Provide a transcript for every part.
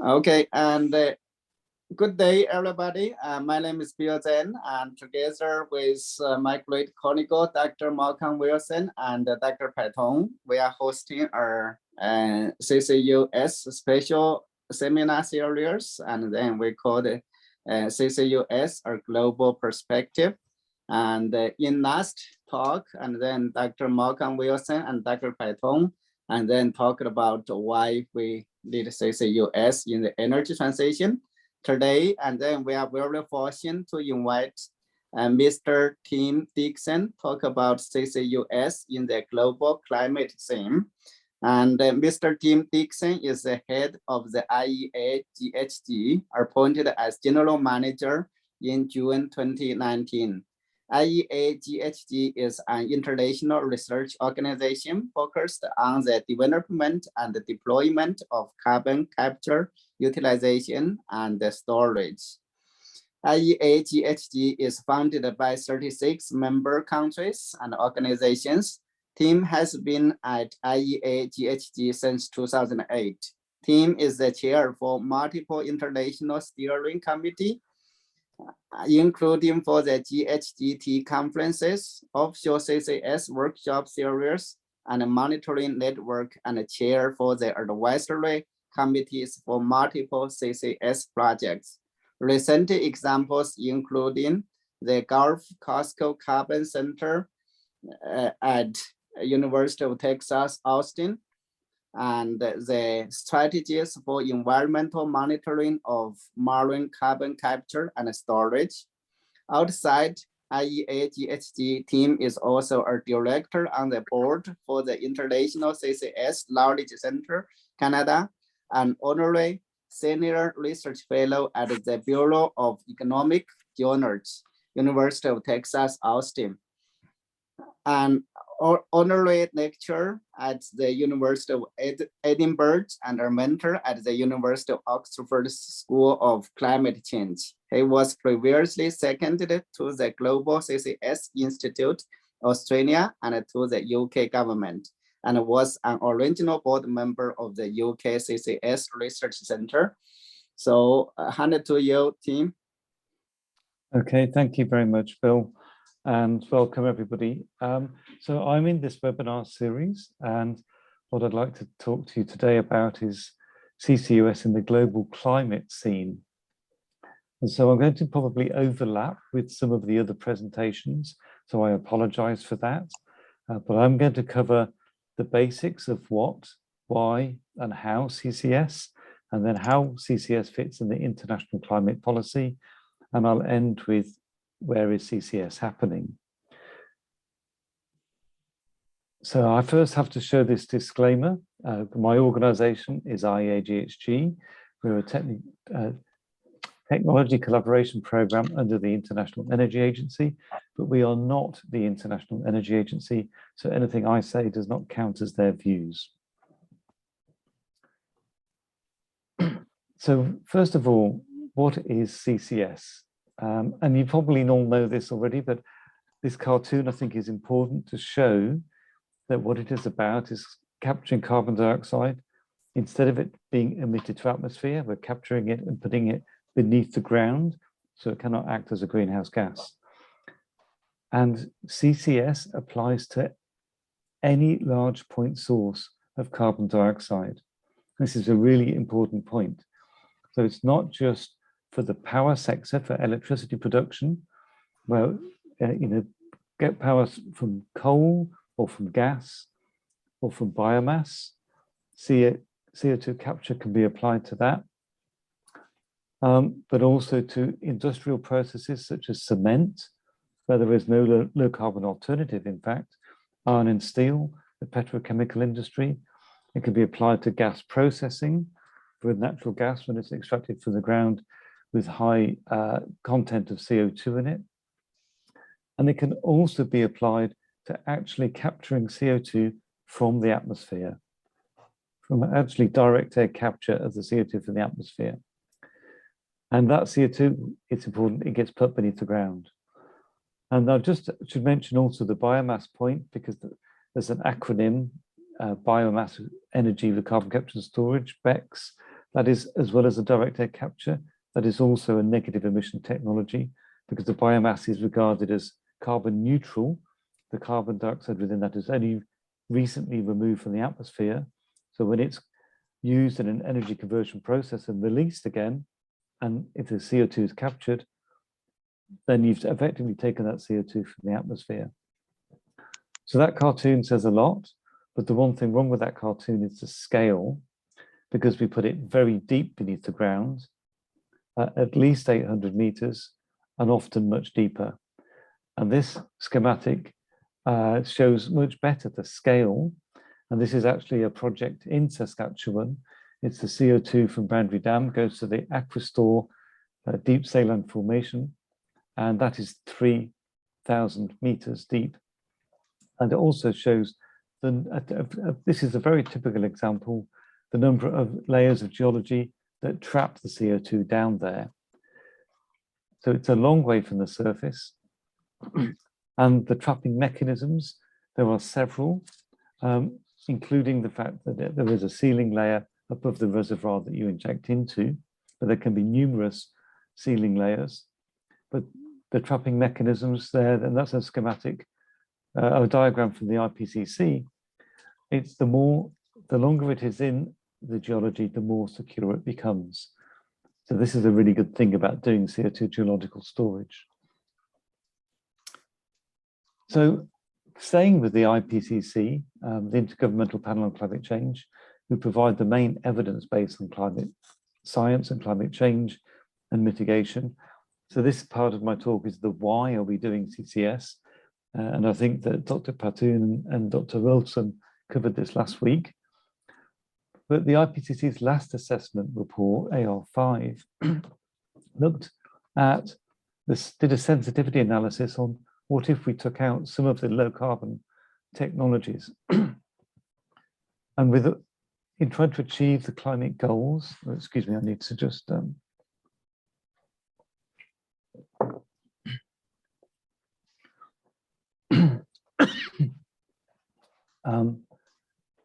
Okay, and good day, everybody. My name is Bill Zen, and together with my great colleague, Dr. Malcolm Wilson and Dr. Patton, we are hosting our CCUS special seminar series, and then we call it CCUS, our global perspective. And in last talk, and then Dr. Malcolm Wilson and Dr. Patton, and then talked about why we need CCUS in the energy transition today. And then we are very fortunate to invite Mr. Tim Dixon talk about CCUS in the global climate theme. And Mr. Tim Dixon is the head of the IEA GHG, appointed as general manager in June 2019. IEA GHG is an international research organization focused on the development and the deployment of carbon capture, utilization, and storage. IEA GHG is funded by 36 member countries and organizations. Tim has been at IEA GHG since 2008. Tim is the chair for multiple international steering committee, including for the GHGT conferences, offshore CCS workshop series, and a monitoring network, and a chair for the advisory committees for multiple CCS projects. Recent examples including the Gulf Coast Carbon Center at University of Texas, Austin, and the strategies for environmental monitoring of marine carbon capture and storage. Outside IEA GHG, Tim is also a director on the board for the International CCS Knowledge Center, Canada, and honorary senior research fellow at the Bureau of Economic Journals, University of Texas, Austin, and honorary lecturer at the University of Edinburgh and a mentor at the University of Oxford School of Climate Change. He was previously seconded to the Global CCS Institute, Australia, and to the UK government, and was an original board member of the UK CCS Research Centre. So hand to you, Tim. Okay, thank you very much, Bill. And welcome everybody. So I'm in this webinar series, and what I'd like to talk to you today about is CCUS in the global climate scene. And so I'm going to probably overlap with some of the other presentations, so I apologize for that. But I'm going to cover the basics of what, why, and how CCS, and then how CCS fits in the international climate policy. And I'll end with where is CCS happening? So I first have to show this disclaimer. My organization is IEA GHG. We're a technology collaboration program under the International Energy Agency, but we are not the International Energy Agency. So anything I say does not count as their views. So first of all, what is CCS? And you probably all know this already, but this cartoon I think is important to show that what it is about is capturing carbon dioxide. Instead of it being emitted to atmosphere, we're capturing it and putting it beneath the ground so it cannot act as a greenhouse gas. And CCS applies to any large point source of carbon dioxide. This is a really important point. So it's not just for the power sector, for electricity production, where get power from coal or from gas or from biomass. CO2 capture can be applied to that, but also to industrial processes such as cement, where there is no low carbon alternative, in fact, iron and steel, the petrochemical industry. It can be applied to gas processing with natural gas when it's extracted from the ground with high content of CO2 in it. And it can also be applied to actually capturing CO2 from the atmosphere, from actually direct air capture of the CO2 from the atmosphere. And that CO2, it's important, it gets put beneath the ground. And I just should mention also the biomass point, because there's an acronym biomass energy with carbon capture and storage, BECCS, that is, as well as the direct air capture, that is also a negative emission technology because the biomass is regarded as carbon neutral. The carbon dioxide within that is only recently removed from the atmosphere. So when it's used in an energy conversion process and released again, and if the CO2 is captured, then you've effectively taken that CO2 from the atmosphere. So that cartoon says a lot, but the one thing wrong with that cartoon is the scale, because we put it very deep beneath the ground, at least 800 meters, and often much deeper. And this schematic shows much better the scale. And this is actually a project in Saskatchewan. It's the CO2 from Boundary Dam goes to the Aquistore deep saline formation, and that is 3,000 meters deep. And it also shows, this is a very typical example, the number of layers of geology that trap the CO2 down there. So it's a long way from the surface. And the trapping mechanisms, there are several, including the fact that there is a sealing layer above the reservoir that you inject into, but there can be numerous sealing layers. But the trapping mechanisms there, and that's a schematic, a diagram from the IPCC. It's the longer it is in the geology, the more secure it becomes. So this is a really good thing about doing CO2 geological storage. So staying with the IPCC, the Intergovernmental Panel on Climate Change, who provide the main evidence base on climate science and climate change and mitigation. So this part of my talk is the why are we doing CCS? And I think that Dr. Patoun and Dr. Wilson covered this last week. But the IPCC's last assessment report, AR5, looked at this, did a sensitivity analysis on what if we took out some of the low carbon technologies. And in trying to achieve the climate goals, excuse me, I need to just,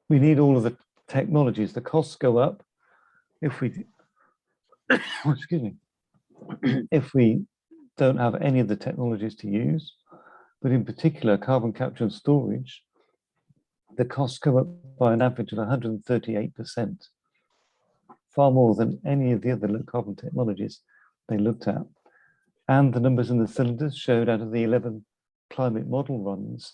we need all of the technologies. The costs go up if we, excuse me, if we don't have any of the technologies to use, but in particular, carbon capture and storage, the costs go up by an average of 138%, far more than any of the other low carbon technologies they looked at. And the numbers in the cylinders showed out of the 11 climate model runs,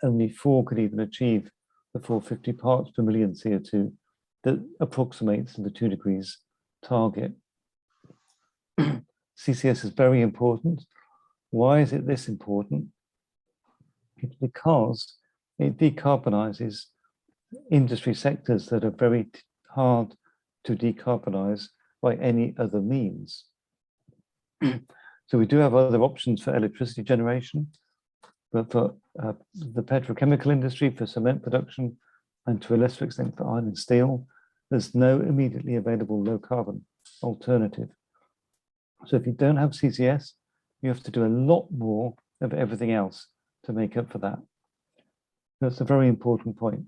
only 4 could even achieve the 450 parts per million CO2 that approximates the 2 degrees target. CCS is very important. Why is it this important? It's because it decarbonizes industry sectors that are very hard to decarbonize by any other means. So we do have other options for electricity generation, but for the petrochemical industry, for cement production, and to a lesser extent for iron and steel, there's no immediately available low carbon alternative. So if you don't have CCS, you have to do a lot more of everything else to make up for that. That's a very important point.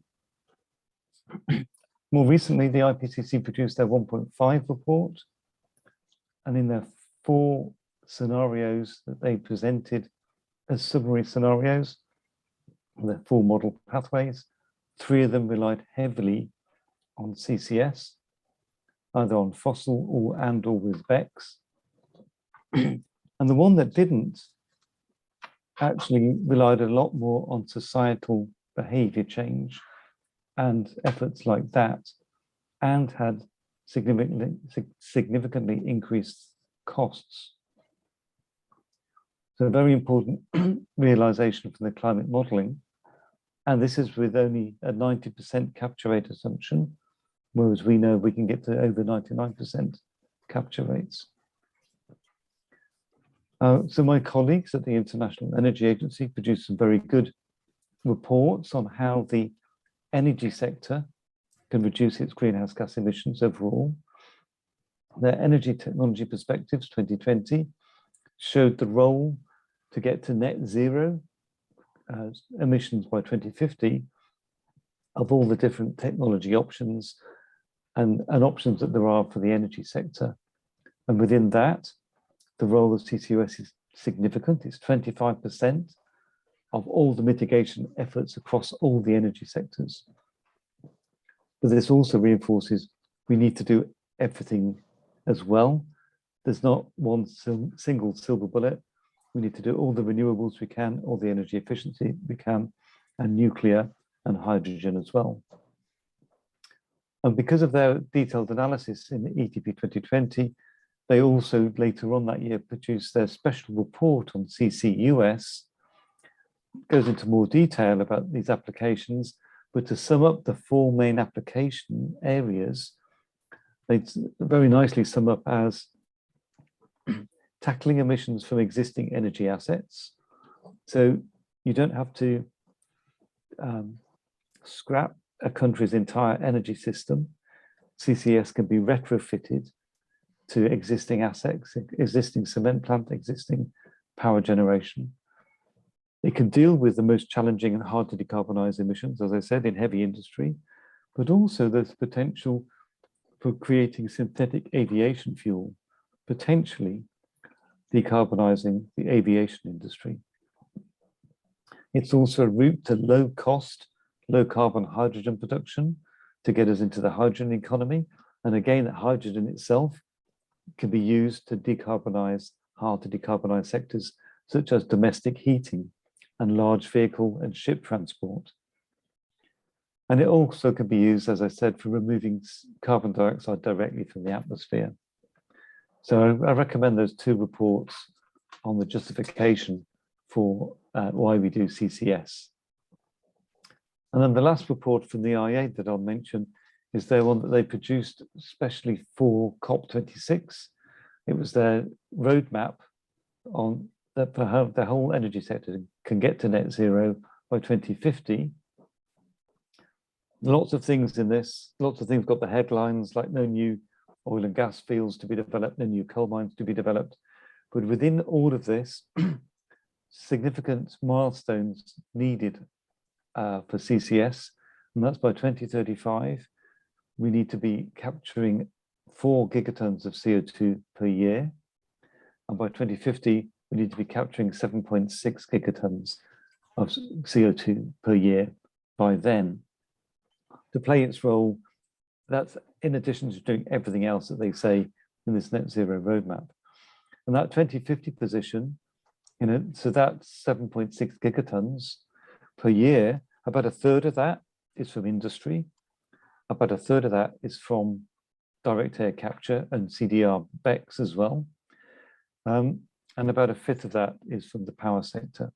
More recently, the IPCC produced their 1.5 report, and in their 4 scenarios that they presented as summary scenarios, their 4 model pathways, 3 of them relied heavily on CCS, either on fossil or with BECCS. And the one that didn't actually relied a lot more on societal behavior change and efforts like that, and had significantly increased costs. So a very important realization from the climate modeling. And this is with only a 90% capture rate assumption, whereas we know we can get to over 99% capture rates. So my colleagues at the International Energy Agency produced some very good reports on how the energy sector can reduce its greenhouse gas emissions overall. Their Energy Technology Perspectives 2020 showed the role to get to net zero emissions by 2050 of all the different technology options and options that there are for the energy sector. And within that, the role of CCUS is significant. It's 25% of all the mitigation efforts across all the energy sectors. But this also reinforces we need to do everything as well. There's not one single silver bullet. We need to do all the renewables we can, all the energy efficiency we can, and nuclear and hydrogen as well. And because of their detailed analysis in the ETP 2020, they also later on that year produced their special report on CCUS. Goes into more detail about these applications, but to sum up the four main application areas, they very nicely sum up as tackling emissions from existing energy assets. So you don't have to scrap a country's entire energy system. CCS can be retrofitted to existing assets, existing cement plant, existing power generation. It can deal with the most challenging and hard to decarbonize emissions, as I said, in heavy industry, but also there's potential for creating synthetic aviation fuel, potentially decarbonizing the aviation industry. It's also a route to low cost, low carbon hydrogen production to get us into the hydrogen economy. And again, that hydrogen itself can be used to decarbonize hard to decarbonize sectors such as domestic heating and large vehicle and ship transport. And it also can be used, as I said, for removing carbon dioxide directly from the atmosphere. So I recommend those two reports on the justification for why we do CCS. And then the last report from the IEA that I'll mention is their one that they produced especially for COP26. It was their roadmap on that for how the whole energy sector can get to net zero by 2050. Lots of things in this, lots of things got the headlines like no new oil and gas fields to be developed, no new coal mines to be developed. But within all of this, significant milestones needed for CCS, and that's by 2035, we need to be capturing 4 gigatons of CO2 per year. And by 2050, we need to be capturing 7.6 gigatons of CO2 per year by then. To play its role, that's in addition to doing everything else that they say in this net zero roadmap. And that 2050 position, so that's 7.6 gigatons per year. About a third of that is from industry. About a third of that is from direct air capture and CDR BECCS as well. And about a fifth of that is from the power sector.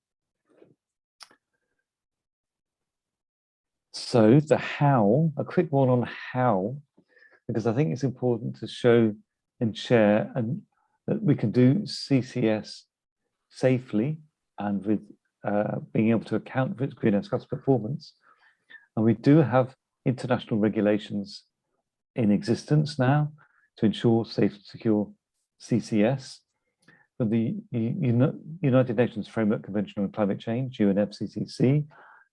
So the how, a quick one on how, because I think it's important to show and share and that we can do CCS safely and with being able to account for its greenhouse gas performance. And we do have international regulations in existence now to ensure safe, secure CCS. From the United Nations Framework Convention on Climate Change, UNFCCC,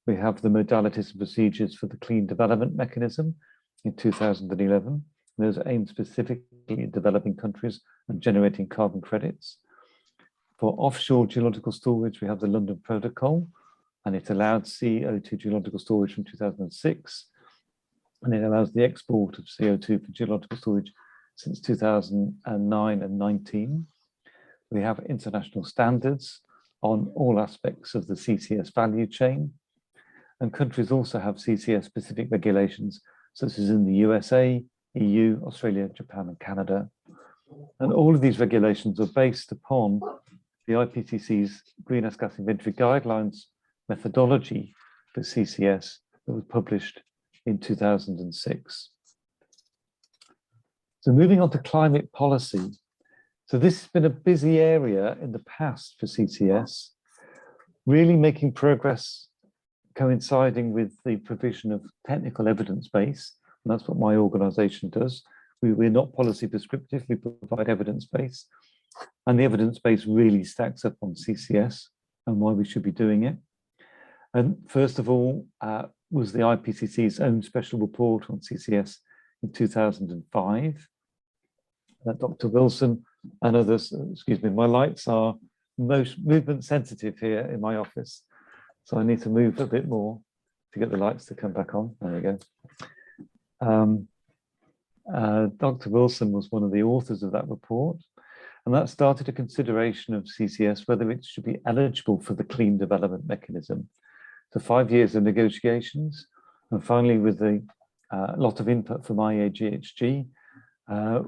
we have the modalities and procedures for the Clean Development Mechanism in 2011. Those are aimed specifically at developing countries and generating carbon credits. For offshore geological storage, we have the London Protocol, and it allowed CO2 geological storage from 2006, and it allows the export of CO2 for geological storage since 2009 and 19. We have international standards on all aspects of the CCS value chain, and countries also have CCS-specific regulations, such as in the USA, EU, Australia, Japan, and Canada. And all of these regulations are based upon the IPCC's Greenhouse Gas Inventory Guidelines methodology for CCS that was published in 2006. So moving on to climate policy. So this has been a busy area in the past for CCS, really making progress coinciding with the provision of technical evidence base. And that's what my organization does. We're not policy prescriptive, we provide evidence base. And the evidence base really stacks up on CCS and why we should be doing it. And first of all, was the IPCC's own special report on CCS in 2005. Dr. Wilson and others, excuse me, my lights are most movement sensitive here in my office. So I need to move a bit more to get the lights to come back on. There we go. Dr. Wilson was one of the authors of that report, and that started a consideration of CCS, whether it should be eligible for the clean development mechanism. So 5 years of negotiations, and finally with a lot of input from IAGHG,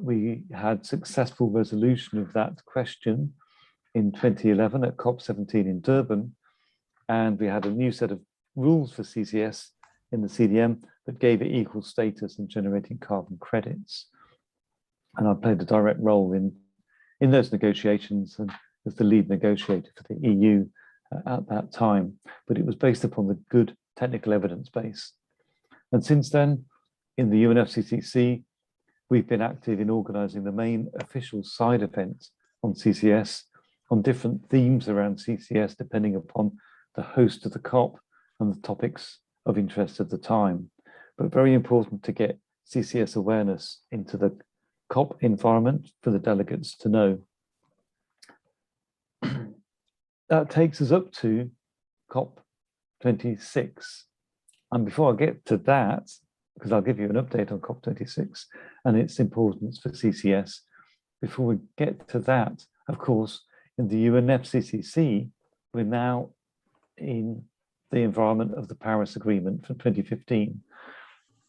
we had successful resolution of that question in 2011 at COP17 in Durban, and we had a new set of rules for CCS in the CDM that gave it equal status in generating carbon credits. And I played a direct role in those negotiations and as the lead negotiator for the EU at that time, but it was based upon the good technical evidence base. And since then, in the UNFCCC, we've been active in organising the main official side events on CCS, on different themes around CCS, depending upon the host of the COP and the topics of interest at the time. But very important to get CCS awareness into the COP environment for the delegates to know. That takes us up to COP26. And before I get to that, because I'll give you an update on COP26 and its importance for CCS, before we get to that, of course, in the UNFCCC, we're now in the environment of the Paris Agreement from 2015,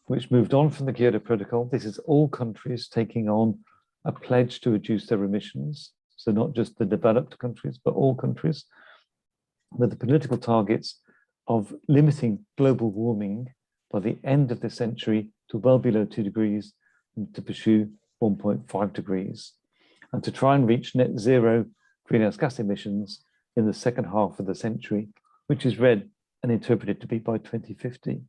which moved on from the Kyoto Protocol. This is all countries taking on a pledge to reduce their emissions. So not just the developed countries, but all countries, with the political targets of limiting global warming by the end of the century to well below 2 degrees and to pursue 1.5 degrees, and to try and reach net zero greenhouse gas emissions in the second half of the century, which is read and interpreted to be by 2050.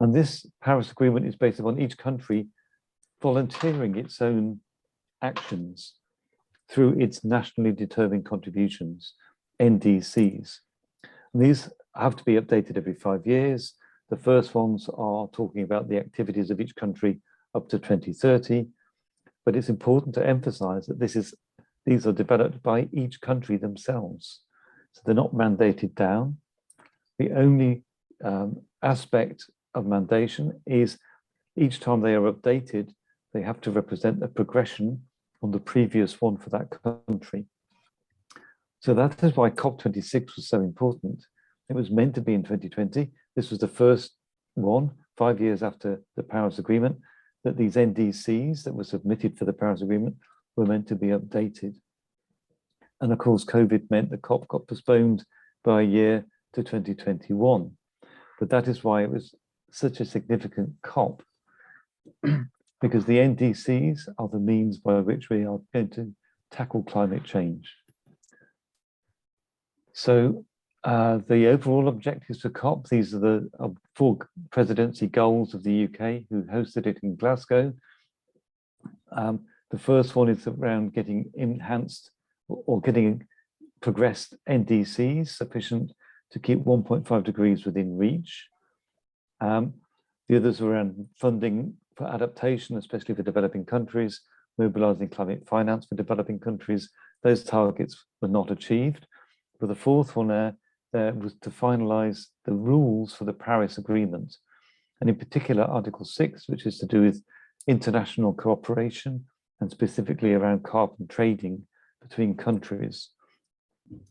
And this Paris Agreement is based upon each country volunteering its own actions through its nationally determined contributions, NDCs. And these have to be updated every 5 years. The first ones are talking about the activities of each country up to 2030. But it's important to emphasize that these are developed by each country themselves. So they're not mandated down. The only aspect of mandation is each time they are updated, they have to represent a progression on the previous one for that country. So that is why COP26 was so important. It was meant to be in 2020. This was the first one, 5 years after the Paris Agreement, that these NDCs that were submitted for the Paris Agreement were meant to be updated. And of course, COVID meant the COP got postponed by a year to 2021. But that is why it was such a significant COP, because the NDCs are the means by which we are going to tackle climate change. So the overall objectives for COP, these are the 4 presidency goals of the UK, who hosted it in Glasgow. The first one is around getting enhanced or getting progressed NDCs sufficient to keep 1.5 degrees within reach. The others are around funding for adaptation, especially for developing countries, mobilizing climate finance for developing countries. Those targets were not achieved. But the fourth one there was to finalize the rules for the Paris Agreement, and in particular Article 6, which is to do with international cooperation and specifically around carbon trading between countries.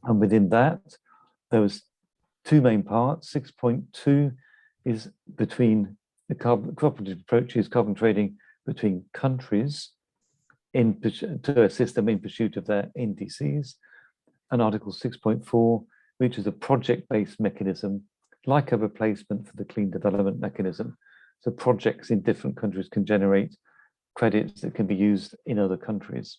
And within that, there was 2 main parts. 6.2 is between the cooperative approaches, carbon trading between countries to assist them in pursuit of their NDCs. And Article 6.4, which is a project-based mechanism, like a replacement for the clean development mechanism. So projects in different countries can generate credits that can be used in other countries.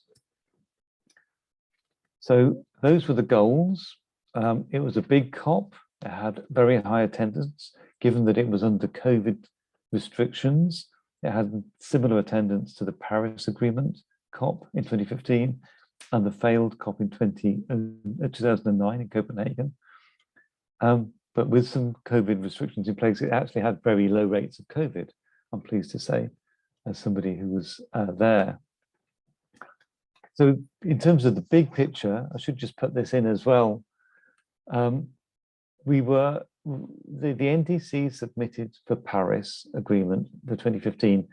So those were the goals. It was a big COP. It had very high attendance, given that it was under COVID restrictions. It had similar attendance to the Paris Agreement COP in 2015 and the failed COP in 2009 in Copenhagen. but with some COVID restrictions in place, it actually had very low rates of COVID, I'm pleased to say, as somebody who was there. So in terms of the big picture, I should just put this in as well. The NDC submitted for Paris Agreement for 2015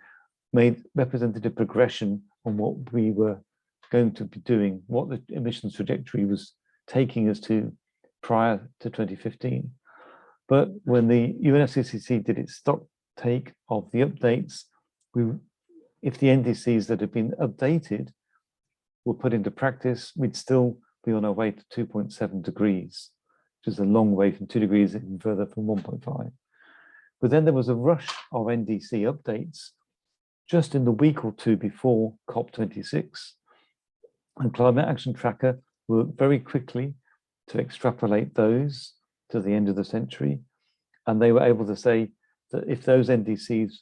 represented a progression on what we were going to be doing, what the emissions trajectory was taking us to prior to 2015. But when the UNFCCC did its stock take of the updates, if the NDCs that had been updated were put into practice, we'd still be on our way to 2.7 degrees, which is a long way from 2 degrees and further from 1.5. But then there was a rush of NDC updates just in the week or two before COP26. And Climate Action Tracker worked very quickly to extrapolate those to the end of the century. And they were able to say that if those NDCs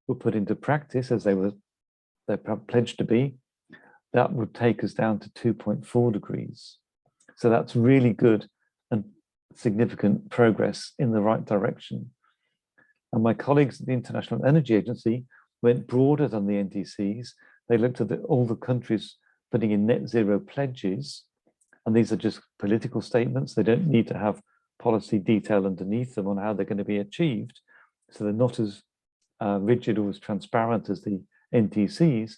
were put into practice as they're pledged to be, that would take us down to 2.4 degrees. So that's really good and significant progress in the right direction. And my colleagues at the International Energy Agency went broader than the NDCs. They looked at all the countries putting in net zero pledges, and these are just political statements. They don't need to have policy detail underneath them on how they're going to be achieved. So they're not as rigid or as transparent as the NDCs.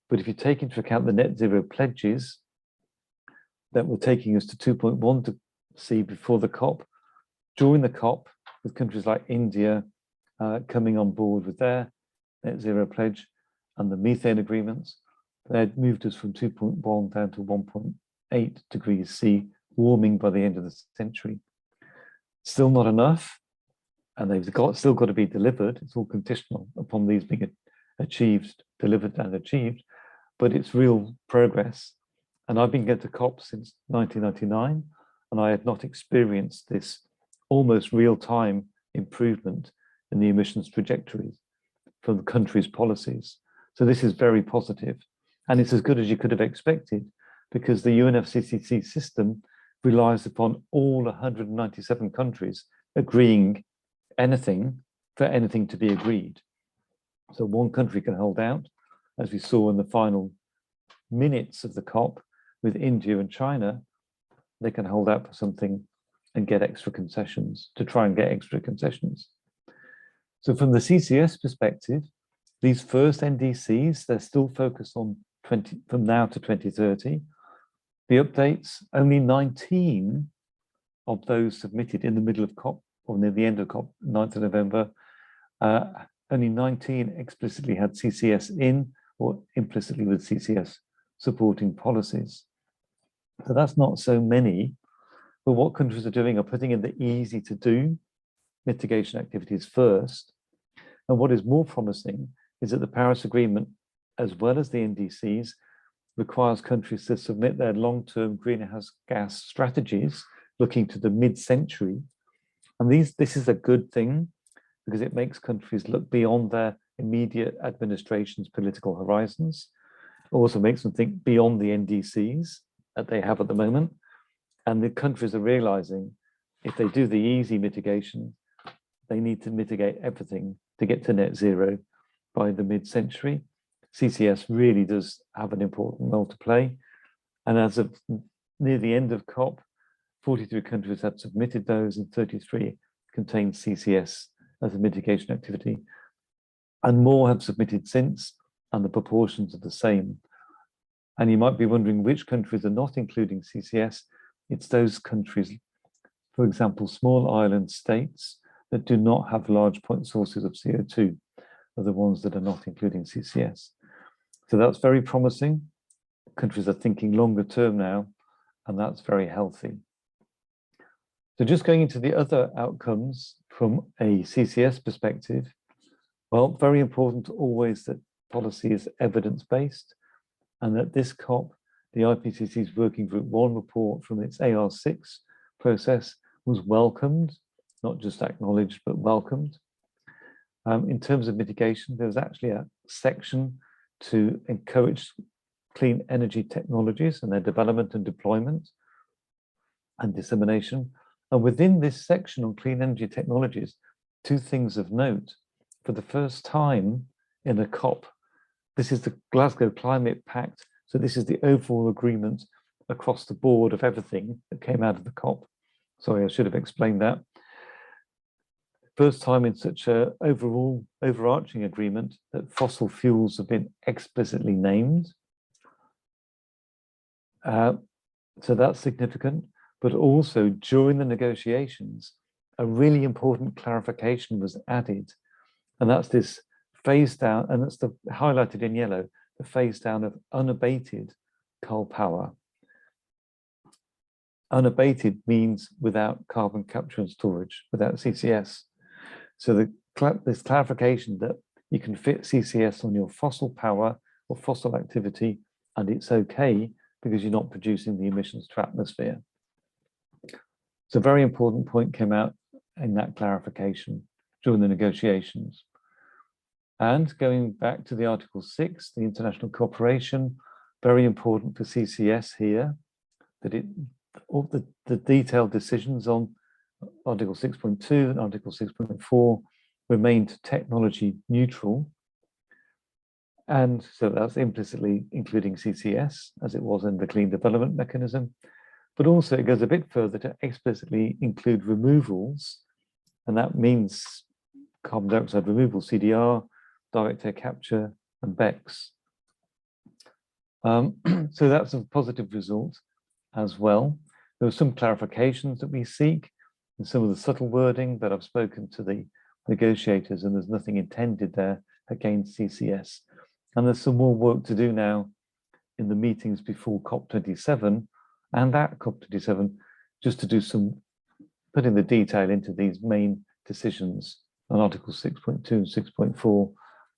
But if you take into account the net zero pledges that were taking us to 2.1 C before the COP, during the COP, with countries like India coming on board with their net zero pledge and the methane agreements, they had moved us from 2.1 down to 1.8 degrees C, warming by the end of the century. Still not enough, and they've still got to be delivered. It's all conditional upon these being achieved, delivered and achieved, but it's real progress. And I've been going to COP since 1999, and I had not experienced this almost real-time improvement in the emissions trajectories from the country's policies. So this is very positive, and it's as good as you could have expected, because the UNFCCC system relies upon all 197 countries agreeing anything for anything to be agreed. So one country can hold out, as we saw in the final minutes of the COP with India and China. They can hold out for something and get extra concessions, to try and get extra concessions. So from the CCS perspective, these first NDCs, they're still focused on from now to 2030. The updates, only 19 of those submitted in the middle of COP, or near the end of COP, 9th of November, only 19 explicitly had CCS in, or implicitly with CCS supporting policies. So that's not so many, but what countries are doing are putting in the easy to do mitigation activities first. And what is more promising is that the Paris Agreement, as well as the NDCs, requires countries to submit their long-term greenhouse gas strategies looking to the mid-century. And this is a good thing, because it makes countries look beyond their immediate administration's political horizons. It also makes them think beyond the NDCs that they have at the moment. And the countries are realizing if they do the easy mitigation, they need to mitigate everything to get to net zero by the mid-century. CCS really does have an important role to play. And as of near the end of COP, 43 countries had submitted those, and 33 contained CCS as a mitigation activity. And more have submitted since, and the proportions are the same. And you might be wondering which countries are not including CCS. It's those countries, for example, small island states that do not have large point sources of CO2 are the ones that are not including CCS. So that's very promising. Countries are thinking longer term now, and that's very healthy. So just going into the other outcomes from a CCS perspective, well, very important always that policy is evidence-based, and that this COP, the IPCC's Working Group 1 report from its AR6 process was welcomed, not just acknowledged, but welcomed. In terms of mitigation, there was actually a section to encourage clean energy technologies and their development and deployment and dissemination. And within this section on clean energy technologies, two things of note. For the first time in a COP, this is the Glasgow Climate Pact. So this is the overall agreement across the board of everything that came out of the COP. Sorry, I should have explained that. First time in such a overall overarching agreement that fossil fuels have been explicitly named. So that's significant, but also during the negotiations, a really important clarification was added, and that's this phase down, and that's the highlighted in yellow, the phase down of unabated coal power. Unabated means without carbon capture and storage, without CCS. So this clarification that you can fit CCS on your fossil power or fossil activity, and it's okay because you're not producing the emissions to atmosphere. So a very important point came out in that clarification during the negotiations. And going back to the Article 6, the international cooperation, very important for CCS here, that all the detailed decisions on Article 6.2 and Article 6.4 remained technology neutral. And so that's implicitly including CCS, as it was in the Clean Development Mechanism. But also it goes a bit further to explicitly include removals, and that means carbon dioxide removal, CDR, direct air capture, and BECCS. So that's a positive result as well. There were some clarifications that we seek in some of the subtle wording, but I've spoken to the negotiators and there's nothing intended there against CCS. And there's some more work to do now in the meetings before COP27 and at COP27, just to do some putting the detail into these main decisions on Article 6.2 and 6.4,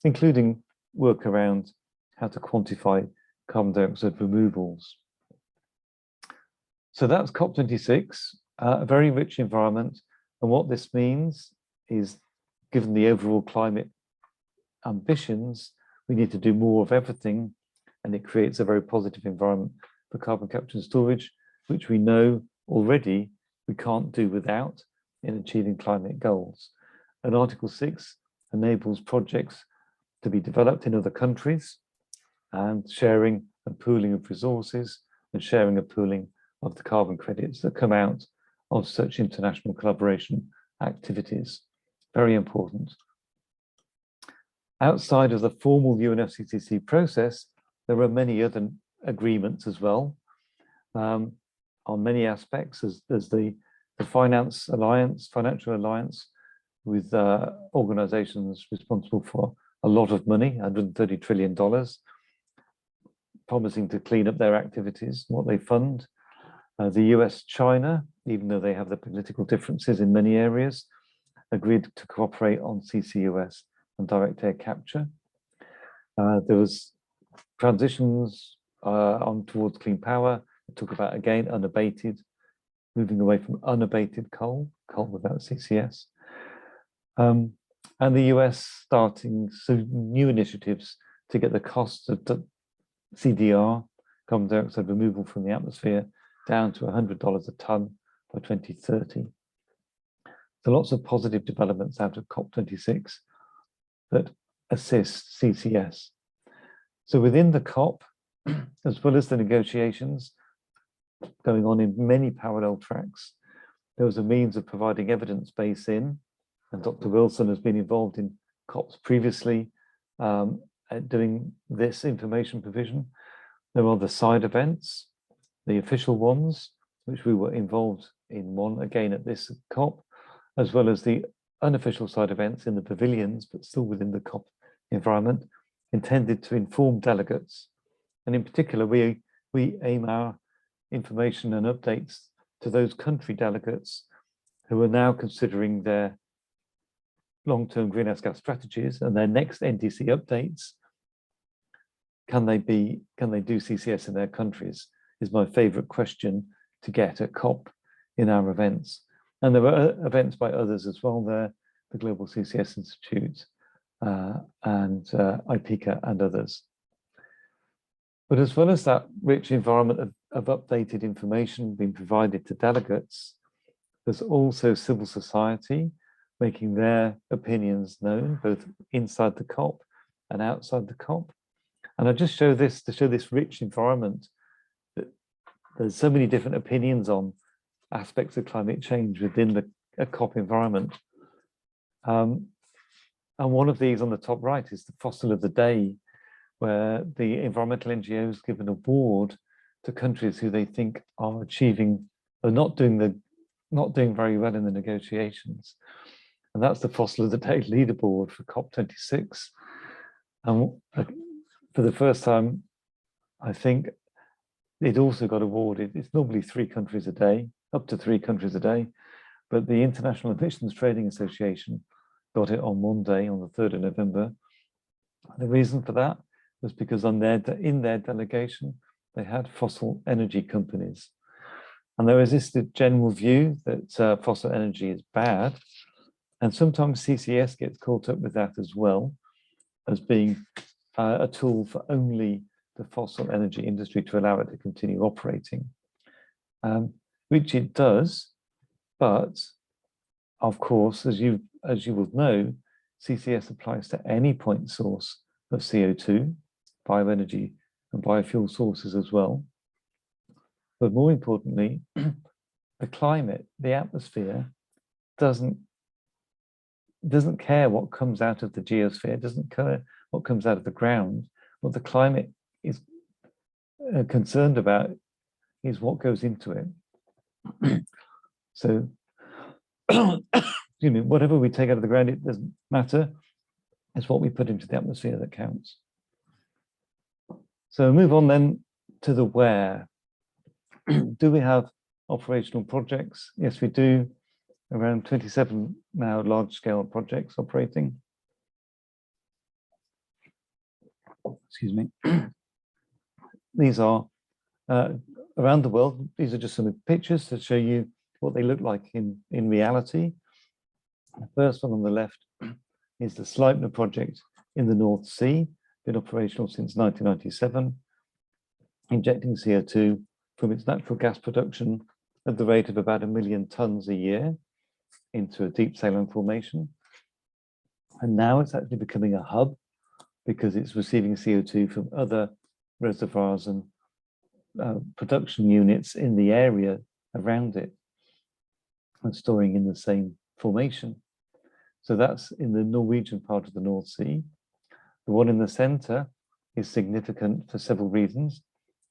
including work around how to quantify carbon dioxide removals. So that's COP26, a very rich environment. And what this means is, given the overall climate ambitions, we need to do more of everything, and it creates a very positive environment for carbon capture and storage, which we know already we can't do without in achieving climate goals. And Article 6 enables projects to be developed in other countries and sharing and pooling of resources and sharing and pooling of the carbon credits that come out of such international collaboration activities. Very important. Outside of the formal UNFCCC process, there are many other agreements as well on many aspects. There's the financial alliance with organizations responsible for a lot of money, $130 trillion, promising to clean up their activities, what they fund. The US-China, even though they have the political differences in many areas, agreed to cooperate on CCUS and direct air capture. There was transitions on towards clean power. It talk about, again, unabated, moving away from unabated coal without CCS. And the US starting some new initiatives to get the cost of the CDR, carbon dioxide removal from the atmosphere, down to $100 a ton by 2030. So lots of positive developments out of COP26 that assist CCS. So within the COP, as well as the negotiations going on in many parallel tracks, there was a means of providing evidence base in, and Dr. Wilson has been involved in COPs previously at doing this information provision. There are the side events, the official ones, which we were involved in one again at this COP, as well as the unofficial side events in the pavilions, but still within the COP environment, intended to inform delegates. And in particular, we aim our information and updates to those country delegates who are now considering their long-term greenhouse gas strategies and their next NDC updates. Can they do CCS in their countries? Is my favorite question to get at COP in our events. And there were events by others as well there, the Global CCS Institute and IPCA and others. But as well as that rich environment of updated information being provided to delegates, There's also civil society making their opinions known, both inside the COP and outside the COP. And I just show this to show this rich environment that there's so many different opinions on aspects of climate change within a COP environment. And one of these on the top right is the fossil of the day, where the environmental NGOs give an award to countries who they think are achieving or not doing very well in the negotiations. And that's the fossil of the day leaderboard for COP26. And for the first time, I think it also got awarded. It's normally 3 countries a day, up to 3 countries a day, but the International Emissions Trading Association got it on one day, on the 3rd of November. The reason for that was because in their delegation, they had fossil energy companies. And there is this general view that fossil energy is bad. And sometimes CCS gets caught up with that as well, as being a tool for only the fossil energy industry to allow it to continue operating, which it does. But of course, as you would know, CCS applies to any point source of CO2, bioenergy and biofuel sources as well. But more importantly, the climate, the atmosphere, doesn't care what comes out of the geosphere, doesn't care what comes out of the ground. What the climate is concerned about is what goes into it. So, whatever we take out of the ground, it doesn't matter. It's what we put into the atmosphere that counts. So move on then to the where. Do we have operational projects? Yes, we do. Around 27 now large-scale projects operating. Excuse me. These are around the world. These are just some pictures to show you what they look like in reality. The first one on the left is the Sleipner project in the North Sea, been operational since 1997, injecting CO2 from its natural gas production at the rate of about 1 million tons a year into a deep saline formation. And now it's actually becoming a hub because it's receiving CO2 from other reservoirs and production units in the area around it and storing in the same formation. So that's in the Norwegian part of the North Sea. The one in the center is significant for several reasons.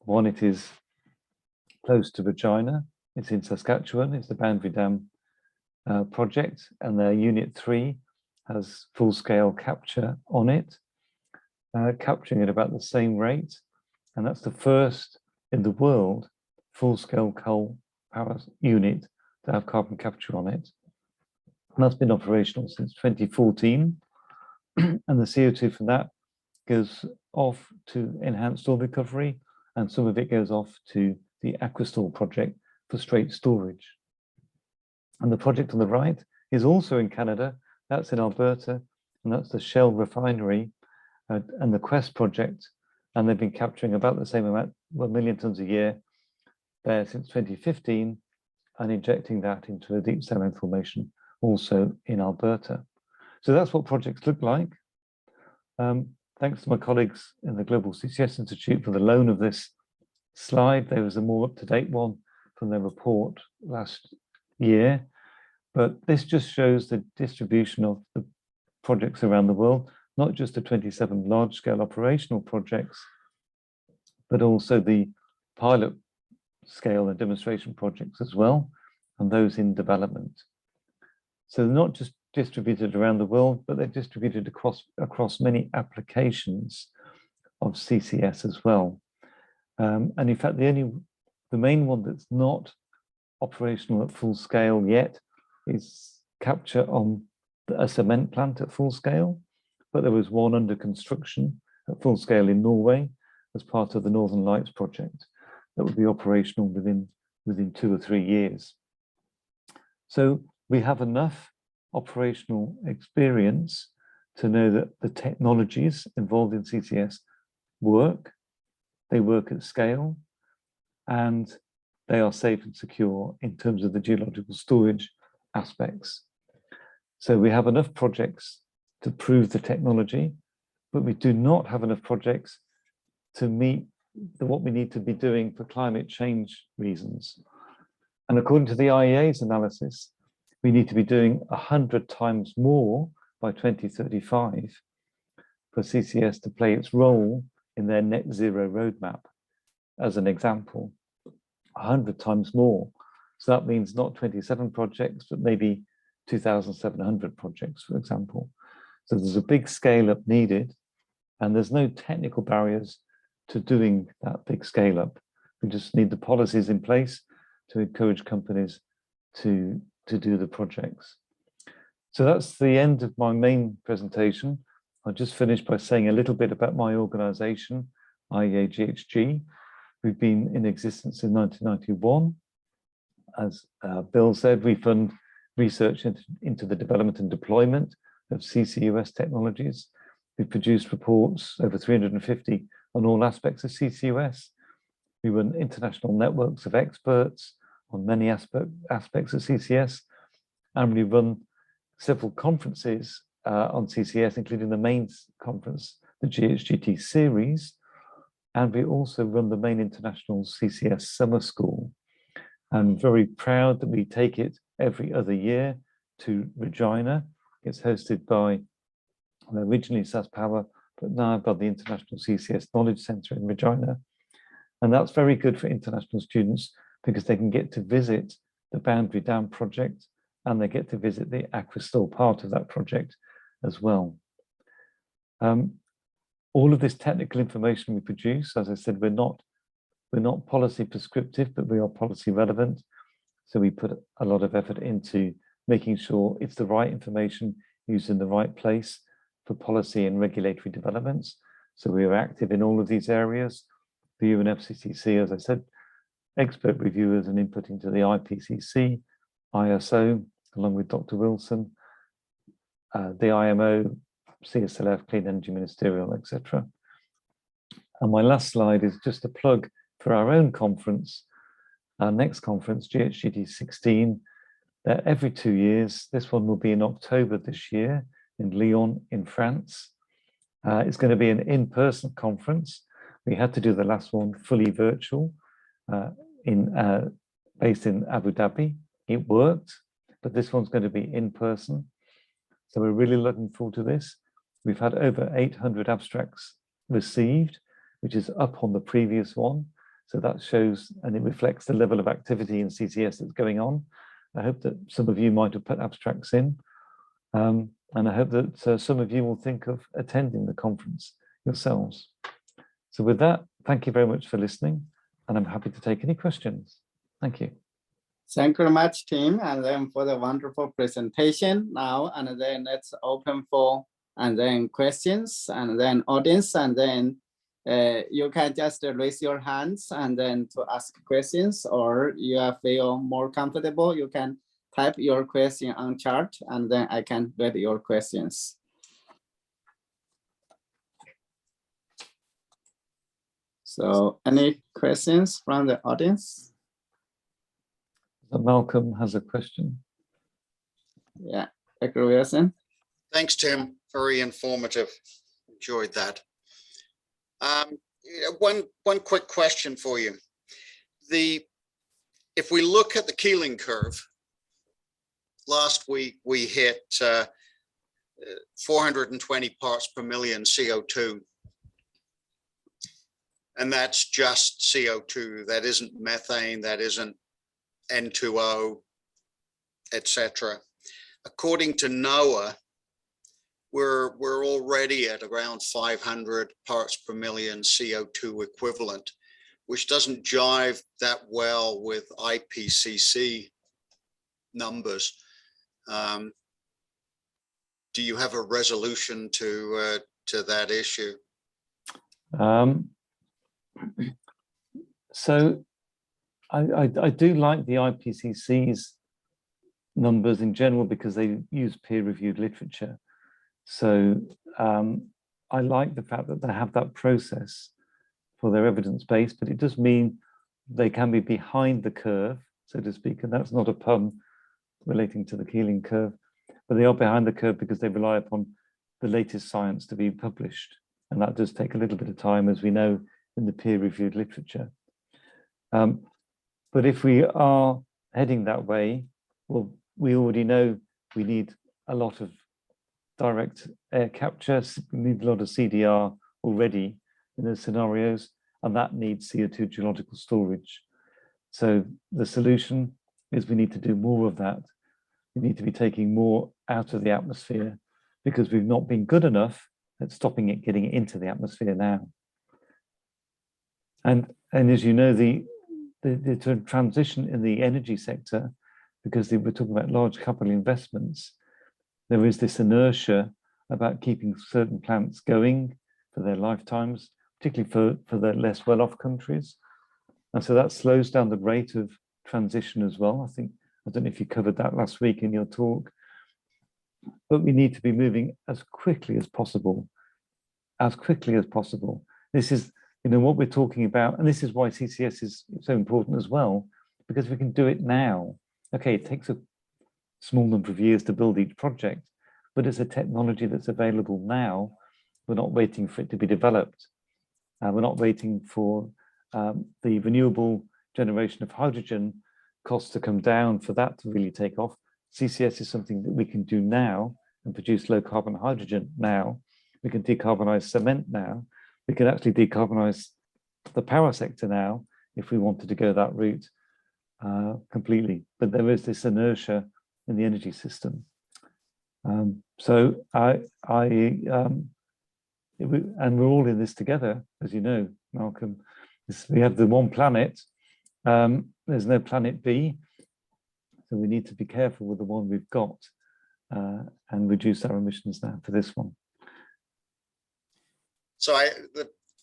One, it is close to Regina. It's in Saskatchewan. It's the Boundary Dam project, and their Unit 3 has full-scale capture on it, capturing at about the same rate. And that's the first in the world full-scale coal power unit to have carbon capture on it. And that's been operational since 2014. And the CO2 from that goes off to enhanced oil recovery, and some of it goes off to the Aquastore project for straight storage. And the project on the right is also in Canada. That's in Alberta, and that's the Shell refinery and the Quest project. And they've been capturing about the same amount, 1 million tons a year there since 2015, and injecting that into a deep saline formation also in Alberta. So that's what projects look like. Thanks to my colleagues in the Global CCS Institute for the loan of this slide. There was a more up-to-date one from their report last year, but this just shows the distribution of the projects around the world, not just the 27 large-scale operational projects, but also the pilot scale and demonstration projects as well, and those in development. So they're not just distributed around the world, but they're distributed across many applications of CCS as well. And in fact, the main one that's not operational at full scale yet is capture on a cement plant at full scale, but there was one under construction at full scale in Norway as part of the Northern Lights project that would be operational within 2 or 3 years. So we have enough operational experience to know that the technologies involved in CCS work, they work at scale, and they are safe and secure in terms of the geological storage aspects. So we have enough projects to prove the technology, but we do not have enough projects to meet what we need to be doing for climate change reasons. And according to the IEA's analysis, we need to be doing 100 times more by 2035 for CCS to play its role in their net zero roadmap. As an example, 100 times more. So that means not 27 projects, but maybe 2,700 projects, for example. So there's a big scale up needed, and there's no technical barriers to doing that big scale up. We just need the policies in place to encourage companies to do the projects. So that's the end of my main presentation. I'll just finish by saying a little bit about my organization, IEA GHG. We've been in existence in 1991. As Bill said, we fund research into the development and deployment of CCUS technologies. We've produced reports, over 350, on all aspects of CCUS. We run international networks of experts on many aspects of CCS, and we run several conferences on CCS, including the main conference, the GHGT series, and we also run the main international CCS summer school. I'm very proud that we take it every other year to Regina. It's hosted by originally SaskPower, but now by the International CCS Knowledge Centre in Regina. And that's very good for international students because they can get to visit the Boundary Dam project and they get to visit the Aquastore part of that project as well. All of this technical information we produce, as I said, we're not policy prescriptive, but we are policy relevant. So we put a lot of effort into making sure it's the right information used in the right place for policy and regulatory developments. So we are active in all of these areas. The UNFCCC, as I said, expert reviewers and input into the IPCC, ISO, along with Dr. Wilson, the IMO, CSLF, Clean Energy Ministerial, etc. And my last slide is just a plug for our own conference, our next conference, GHGT 16. They're every 2 years. This one will be in October this year in Lyon, in France. It's going to be an in-person conference. We had to do the last one fully virtual, based in Abu Dhabi. It worked, but this one's going to be in person. So we're really looking forward to this. We've had over 800 abstracts received, which is up on the previous one. So that shows, and it reflects the level of activity in CCS that's going on. I hope that some of you might have put abstracts in. And I hope that some of you will think of attending the conference yourselves. So with that, thank you very much for listening, and I'm happy to take any questions. Thank you. Thank you very much, Tim, and then for the wonderful presentation now, and then let's open for questions, and then audience, and then you can just raise your hands and then to ask questions, or you feel more comfortable, you can type your question on chat, and then I can read your questions. So any questions from the audience? Malcolm has a question. Yeah, Dr. Wilson. Thanks, Tim. Very informative. Enjoyed that. One quick question for you. If we look at the Keeling curve, last week we hit 420 parts per million CO2. And that's just CO2. That isn't methane, that isn't N2O, etc. According to NOAA, we're already at around 500 parts per million CO2 equivalent, which doesn't jive that well with IPCC numbers. Do you have a resolution to that issue? So I do like the IPCC's numbers in general because they use peer-reviewed literature. So I like the fact that they have that process for their evidence base, but it does mean they can be behind the curve, so to speak, and that's not a pun relating to the Keeling curve, but they are behind the curve because they rely upon the latest science to be published. And that does take a little bit of time, as we know, in the peer-reviewed literature. But if we are heading that way, well, we already know we need a lot of direct air capture, we need a lot of CDR already in those scenarios, and that needs CO2 geological storage. So the solution is we need to do more of that. We need to be taking more out of the atmosphere because we've not been good enough at stopping it getting into the atmosphere now. And as you know, the transition in the energy sector, because we're talking about large capital investments, there is this inertia about keeping certain plants going for their lifetimes, particularly for the less well-off countries. And so that slows down the rate of transition as well. I don't know if you covered that last week in your talk, but we need to be moving as quickly as possible, This is, what we're talking about, and this is why CCS is so important as well, because we can do it now. Okay, it takes a small number of years to build each project, but it's a technology that's available now. We're not waiting for it to be developed. We're not waiting for the renewable generation of hydrogen costs to come down for that to really take off. CCS is something that we can do now and produce low carbon hydrogen now. We can decarbonize cement now. We can actually decarbonize the power sector now if we wanted to go that route completely. But there is this inertia in the energy system. And we're all in this together, as you know, Malcolm. We have the one planet. There's no planet B. So we need to be careful with the one we've got and reduce our emissions now for this one. So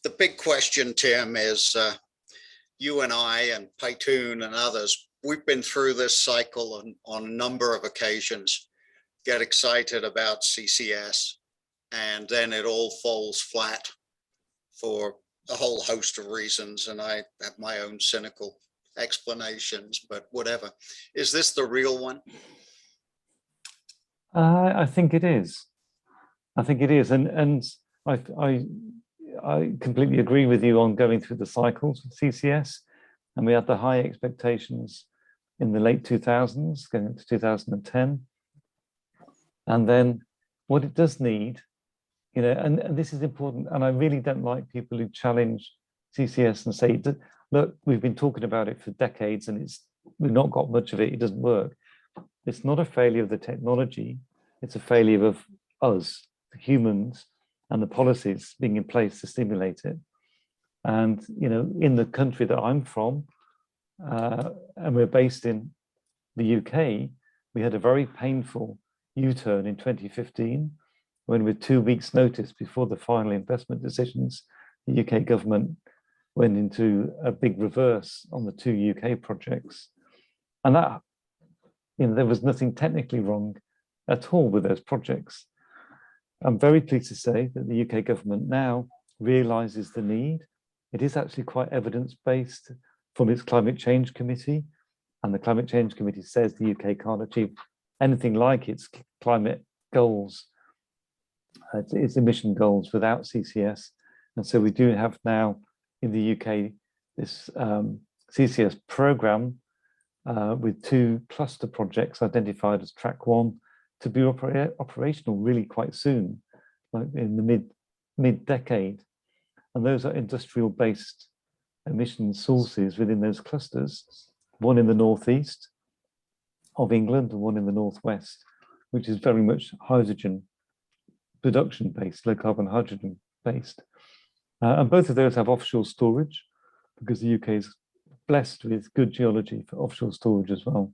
the big question, Tim, is you and I and Paitoon and others, we've been through this cycle on a number of occasions, get excited about CCS, and then it all falls flat for a whole host of reasons. And I have my own cynical explanations, but whatever. Is this the real one? I think it is. And I completely agree with you on going through the cycles with CCS. And we had the high expectations in the late 2000s, going into 2010. And then what it does need, and this is important, and I really don't like people who challenge CCS and say, look, we've been talking about it for decades and we've not got much of it, it doesn't work. It's not a failure of the technology, it's a failure of us, the humans, and the policies being in place to stimulate it. And, in the country that I'm from, and we're based in the UK, we had a very painful U-turn in 2015, when with 2 weeks notice before the final investment decisions, the UK government went into a big reverse on the 2 UK projects. And that, there was nothing technically wrong at all with those projects. I'm very pleased to say that the UK government now realizes the need. It is actually quite evidence-based from its climate change committee. And the climate change committee says the UK can't achieve anything like its climate goals, its emission goals without CCS. And so we do have now in the UK this CCS program with 2 cluster projects identified as track 1 to be operational really quite soon, like in the mid-decade. And those are industrial-based emission sources within those clusters, one in the northeast of England and one in the northwest, which is very much hydrogen production-based, low-carbon hydrogen-based. And both of those have offshore storage because the UK is blessed with good geology for offshore storage as well.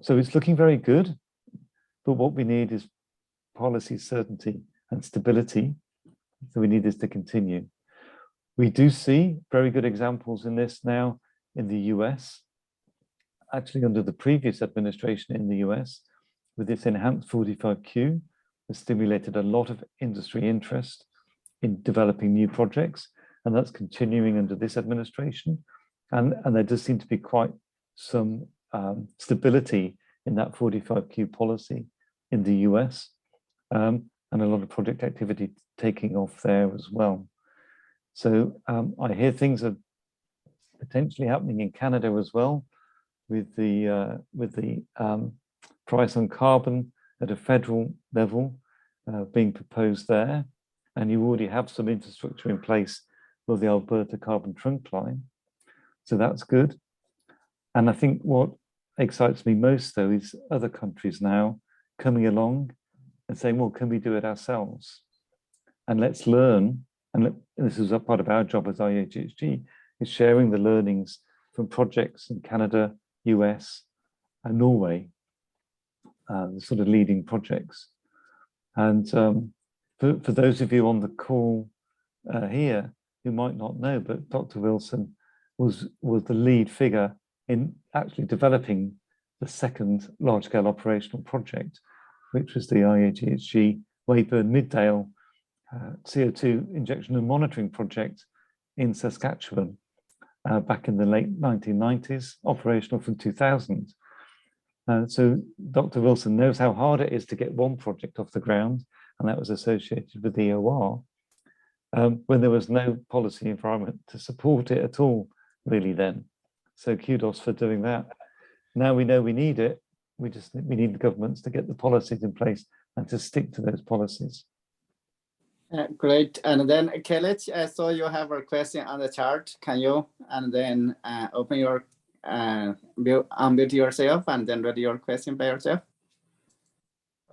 So it's looking very good, but what we need is policy certainty and stability. So we need this to continue. We do see very good examples in this now in the US, actually under the previous administration in the US, with its enhanced 45Q, has stimulated a lot of industry interest in developing new projects, and that's continuing under this administration. And there does seem to be quite some stability in that 45Q policy in the US, and a lot of project activity taking off there as well. So I hear things are potentially happening in Canada as well, with the price on carbon at a federal level being proposed there. And you already have some infrastructure in place for the Alberta carbon trunk line. So that's good. And I think what excites me most, though, is other countries now coming along and saying, well, can we do it ourselves? And let's learn. And this is a part of our job as IHHG, is sharing the learnings from projects in Canada, US, and Norway, the sort of leading projects. And for those of you on the call here who might not know, but Dr. Wilson was the lead figure in actually developing the second large-scale operational project, which was the IHHG Weyburn-Middale CO2 injection and monitoring project in Saskatchewan back in the late 1990s, operational from 2000. So Dr. Wilson knows how hard it is to get one project off the ground, and that was associated with the EOR, when there was no policy environment to support it at all, really then. So kudos for doing that. Now we know we need it. We need the governments to get the policies in place and to stick to those policies. Great. And then Kelly, I saw you have a question on the chart. Can you and then open your unmute yourself and then read your question by yourself?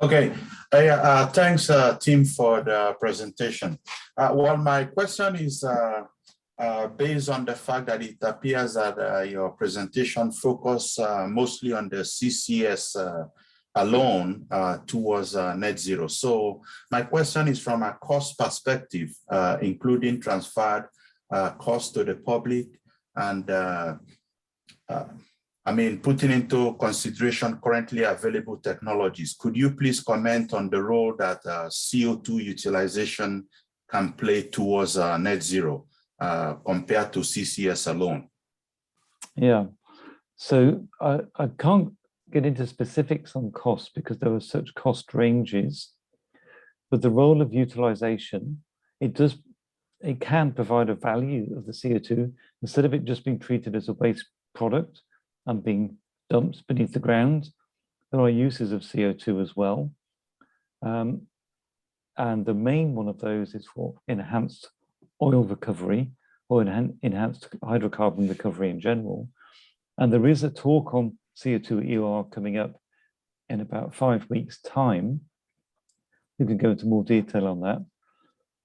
Okay. Thanks, team, for the presentation. Well, my question is based on the fact that it appears that your presentation focused mostly on the CCS alone towards net zero. So my question is from a cost perspective, including transferred cost to the public and I mean, putting into consideration currently available technologies. Could you please comment on the role that CO2 utilization can play towards net zero compared to CCS alone? Yeah, so I can't get into specifics on cost because there are such cost ranges, but the role of utilization, it can provide a value of the CO2 instead of it just being treated as a waste product and being dumped beneath the ground. There are uses of CO2 as well. And the main one of those is for enhanced oil recovery or enhanced hydrocarbon recovery in general. And there is a talk on CO2 EOR coming up in about 5 weeks' time. We can go into more detail on that.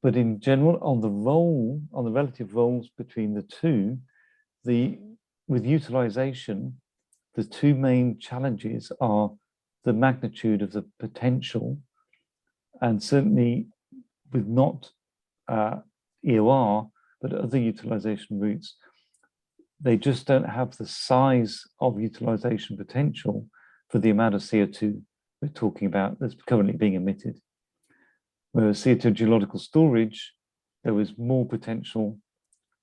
But in general, on the relative roles between the two, with utilization, the two main challenges are the magnitude of the potential, and certainly with not EOR, but other utilization routes, they just don't have the size of utilization potential for the amount of CO2 we're talking about that's currently being emitted. Whereas CO2 geological storage, there was more potential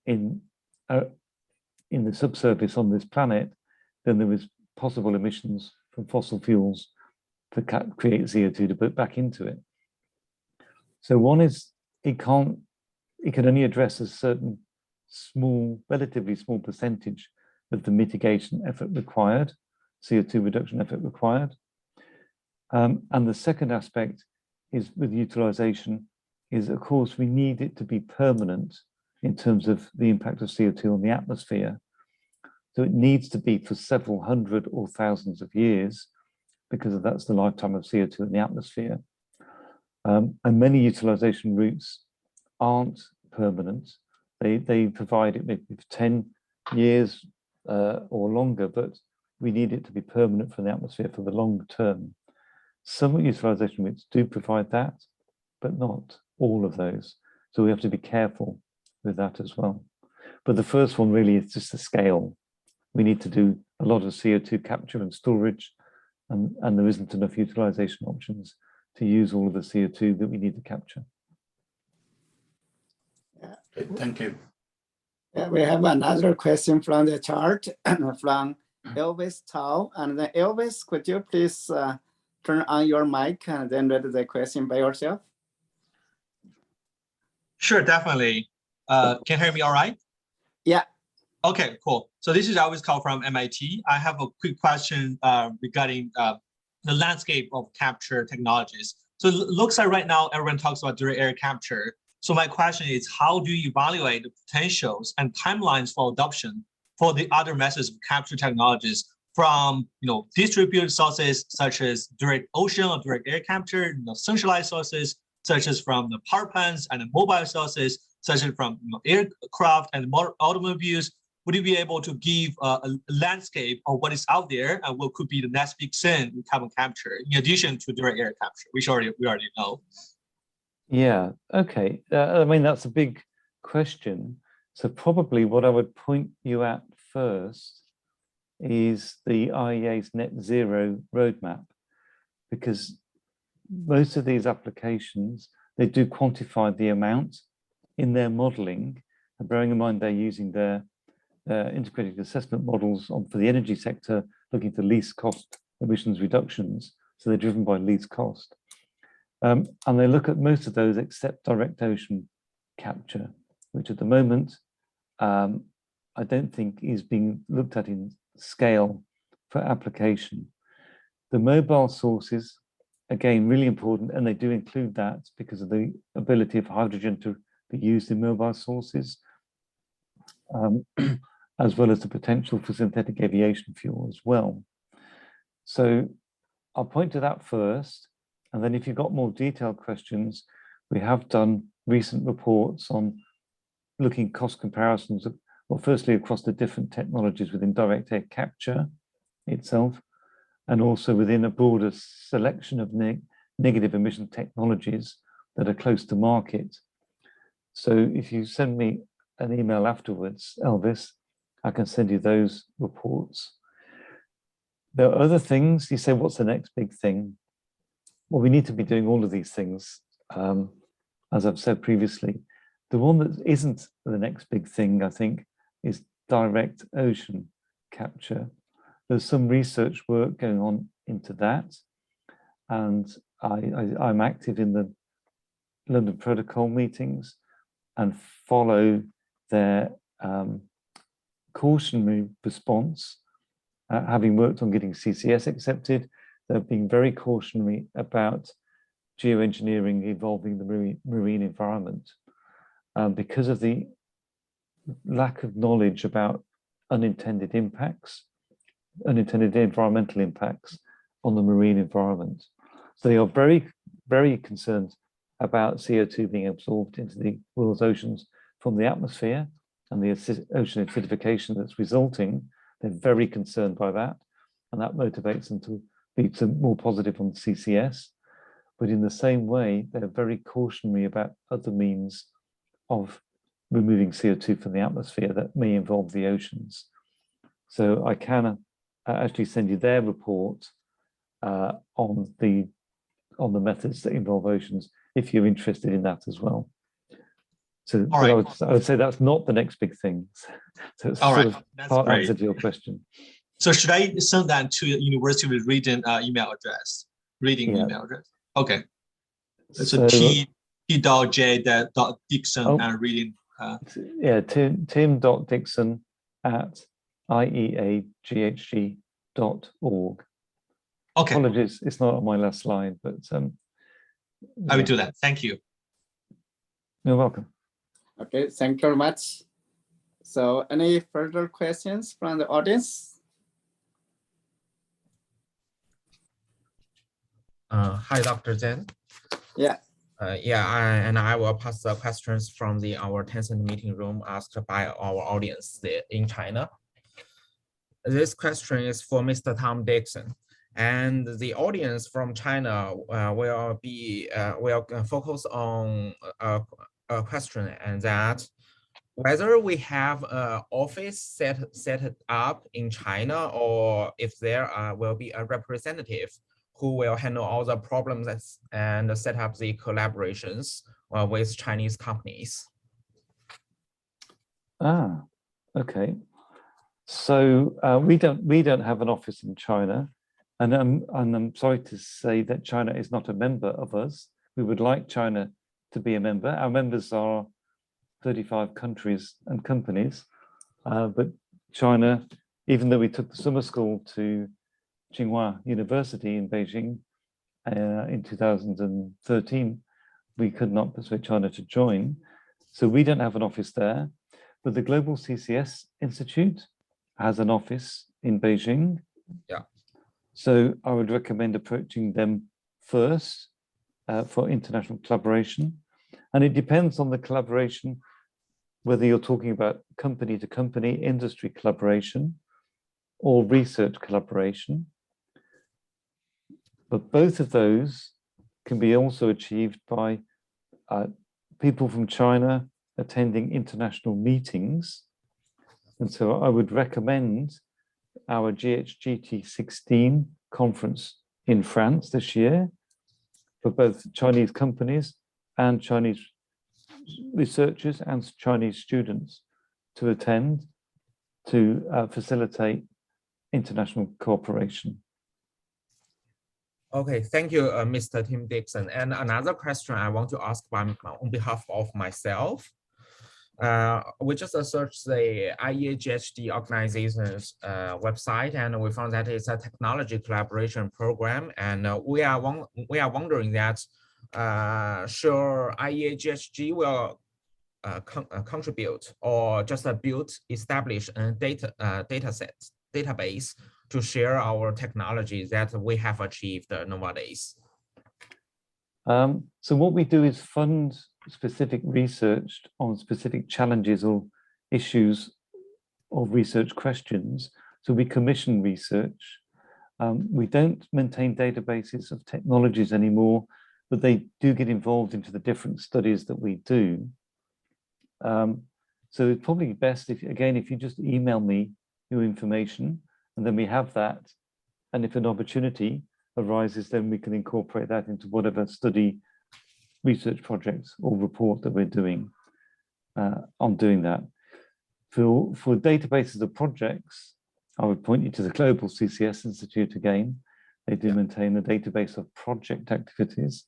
in the subsurface on this planet than there was possible emissions from fossil fuels to create CO2 to put back into it. So one is it can only address a certain relatively small percentage of the mitigation effort required, CO2 reduction effort required. And the second aspect is with utilization is, of course, we need it to be permanent in terms of the impact of CO2 on the atmosphere. So it needs to be for several hundred or thousands of years because that's the lifetime of CO2 in the atmosphere. And many utilization routes aren't permanent. They provide it maybe for 10 years or longer, but we need it to be permanent for the atmosphere for the long term. Some utilization routes do provide that, but not all of those. So we have to be careful with that as well. But the first one really is just the scale. We need to do a lot of CO2 capture and storage, and there isn't enough utilization options to use all of the CO2 that we need to capture. Okay, thank you. Yeah, we have another question from the chart from Elvis Tao. And then Elvis, could you please turn on your mic and then read the question by yourself? Sure, definitely. Can you hear me all right? Yeah. Okay, cool. So this is Elvis Tao from MIT. I have a quick question regarding the landscape of capture technologies. So it looks like right now everyone talks about direct air capture. So my question is, how do you evaluate the potentials and timelines for adoption for the other methods of capture technologies from distributed sources such as direct ocean or direct air capture, centralized sources such as from the power plants and the mobile sources such as from aircraft and automobiles? Would you be able to give a landscape of what is out there and what could be the next big thing in carbon capture, in addition to direct air capture, which we already know? Yeah, okay. I mean, that's a big question. So probably what I would point you at first is the IEA's net zero roadmap, because most of these applications, they do quantify the amount in their modeling, and bearing in mind they're using their integrated assessment models for the energy sector, looking for least cost emissions reductions. So they're driven by least cost. And they look at most of those except direct ocean capture, which at the moment, I don't think is being looked at in scale for application. The mobile sources, again, really important, and they do include that because of the ability of hydrogen to be used in mobile sources, as well as the potential for synthetic aviation fuel as well. So I'll point to that first. And then if you've got more detailed questions, we have done recent reports on looking cost comparisons, well, firstly, across the different technologies within direct air capture itself, and also within a broader selection of negative emission technologies that are close to market. So if you send me an email afterwards, Elvis, I can send you those reports. There are other things. You say, what's the next big thing? Well, we need to be doing all of these things, as I've said previously. The one that isn't the next big thing, I think, is direct ocean capture. There's some research work going on into that. And I'm active in the London Protocol meetings and follow their cautionary response. Having worked on getting CCS accepted, they're being very cautionary about geoengineering involving the marine environment because of the lack of knowledge about unintended impacts, unintended environmental impacts on the marine environment. So they are very, very concerned about CO2 being absorbed into the world's oceans from the atmosphere and the ocean acidification that's resulting. They're very concerned by that, and that motivates them to be more positive on CCS. But in the same way, they're very cautionary about other means of removing CO2 from the atmosphere that may involve the oceans. So I can actually send you their report on the methods that involve oceans if you're interested in that as well. So right. I would say that's not the next big thing. So it's sort of part answer to your question. So should I send that to the University of Reading email address? Email address. Okay. So t.j.dixon at reading. Yeah, tim.dixon at ieaghg.org. Okay. Apologies, it's not on my last slide, but I will do that. Thank you. You're welcome. Okay, thank you very much. So any further questions from the audience? Hi, Dr. Zhen. Yeah. I will pass the questions from our Tencent meeting room asked by our audience in China. This question is for Mr. Tom Dixon, and the audience from China will focus on a question, and that whether we have an office set up in China, or if there will be a representative who will handle all the problems and set up the collaborations with Chinese companies. Ah, okay. So we don't have an office in China, and I'm sorry to say that China is not a member of us. We would like China to be a member. Our members are 35 countries and companies, but China, even though we took the summer school to Tsinghua University in Beijing in 2013, we could not persuade China to join. So we don't have an office there, but the Global CCS Institute has an office in Beijing. Yeah. So I would recommend approaching them first for international collaboration. And it depends on the collaboration, whether you're talking about company to company industry collaboration or research collaboration. But both of those can be also achieved by people from China attending international meetings. And so I would recommend our GHGT 16 conference in France this year for both Chinese companies and Chinese researchers and Chinese students to attend to facilitate international cooperation. Okay, thank you, Mr. Tim Dixon. And another question I want to ask on behalf of myself. We just searched the IEA-GHG organization's website, and we found that it's a technology collaboration program. And we are wondering that sure IEA-GHG will contribute or just establish a database to share our technology that we have achieved nowadays. So what we do is fund specific research on specific challenges or issues or research questions. So we commission research. We don't maintain databases of technologies anymore, but they do get involved into the different studies that we do. So it's probably best if you just email me your information, and then we have that. And if an opportunity arises, then we can incorporate that into whatever study, research projects or report that we're doing on doing that. For databases of projects, I would point you to the Global CCS Institute again. They do maintain a database of project activities.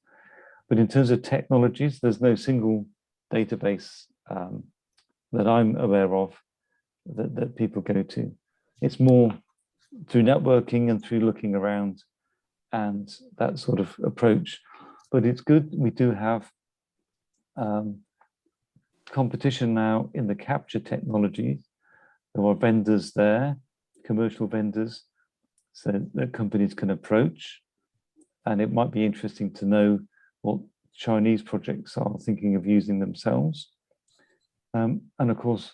But in terms of technologies, there's no single database that I'm aware of that people go to. It's more through networking and through looking around and that sort of approach. But it's good. We do have competition now in the capture technology. There are vendors there, commercial vendors, so that companies can approach. And it might be interesting to know what Chinese projects are thinking of using themselves. And of course,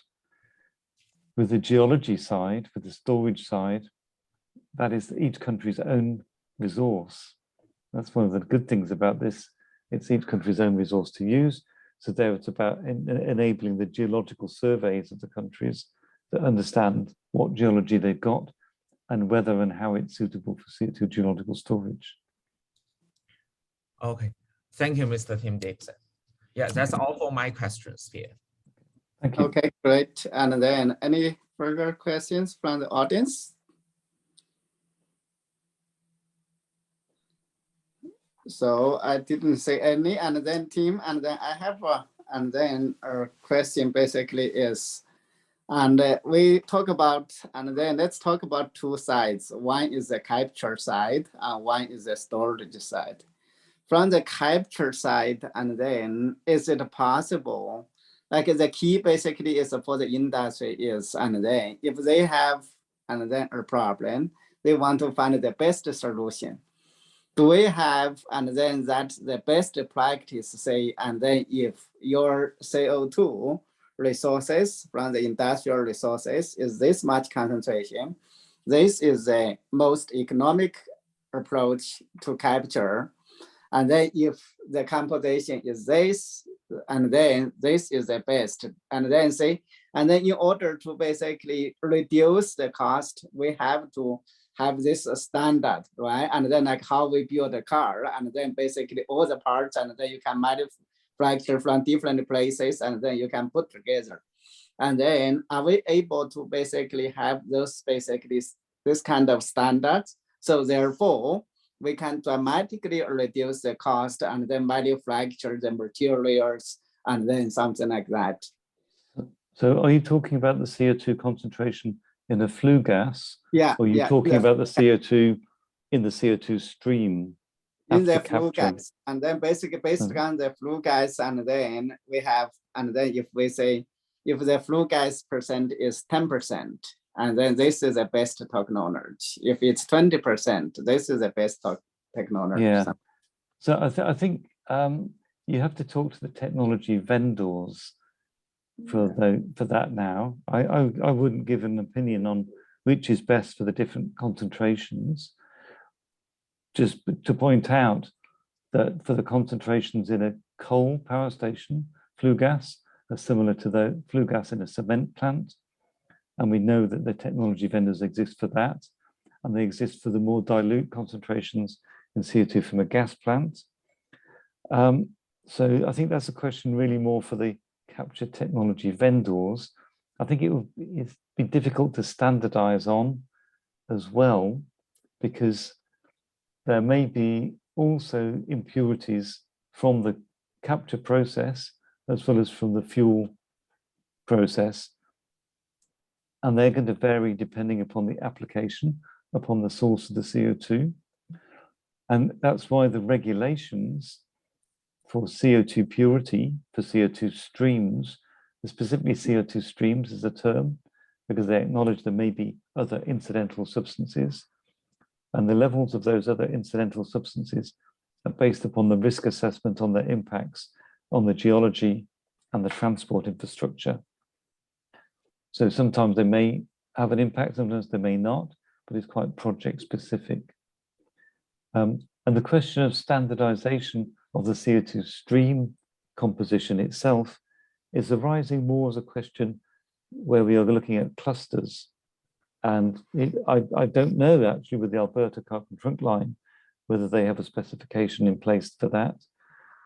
with the geology side, with the storage side, that is each country's own resource. That's one of the good things about this. It's each country's own resource to use. So there it's about enabling the geological surveys of the countries to understand what geology they've got and whether and how it's suitable for CO2 geological storage. Okay, thank you, Mr. Tim Dixon. Yeah, that's all for my questions here. Thank you. Okay, great. And then any further questions from the audience? So I didn't say any, and then Tim, and then I have a question basically is, and we talk about, and then let's talk about two sides. One is the capture side, and one is the storage side. From the capture side, and then is it possible, like the key basically is for the industry is, and then if they have, and then a problem, they want to find the best solution. Do we have, and then that's the best practice, say, and then if your CO2 resources from the industrial resources is this much concentration, this is the most economic approach to capture. And then if the composition is this, and then this is the best, and then say, and then in order to basically reduce the cost, we have to have this standard, right? And then like how we build a car, and then basically all the parts, and then you can manufacture from different places, and then you can put together. And then are we able to basically have those basically this kind of standards? So therefore, we can dramatically reduce the cost and then manufacture the materials and then something like that. So are you talking about the CO2 concentration in a flue gas? Yeah. Or are you talking about the CO2 in the CO2 stream? In the after flue capture? gas, and then basically based on the flue gas, and then we have, and then if we say, if the flue gas percent is 10%, and then this is the best technology. If it's 20%, this is the best technology. Yeah. So I think you have to talk to the technology vendors for that now. I wouldn't give an opinion on which is best for the different concentrations. Just to point out that for the concentrations in a coal power station, flue gas are similar to the flue gas in a cement plant. And we know that the technology vendors exist for that. And they exist for the more dilute concentrations in CO2 from a gas plant. So I think that's a question really more for the capture technology vendors. I think it'd be difficult to standardize on as well, because there may be also impurities from the capture process as well as from the fuel process. And they're going to vary depending upon the application, upon the source of the CO2. And that's why the regulations for CO2 purity, for CO2 streams, specifically CO2 streams is a term, because they acknowledge there may be other incidental substances. And the levels of those other incidental substances are based upon the risk assessment on their impacts on the geology and the transport infrastructure. So sometimes they may have an impact, sometimes they may not, but it's quite project specific. And the question of standardization of the CO2 stream composition itself is arising more as a question where we are looking at clusters. And I don't know actually with the Alberta carbon trunk line, whether they have a specification in place for that,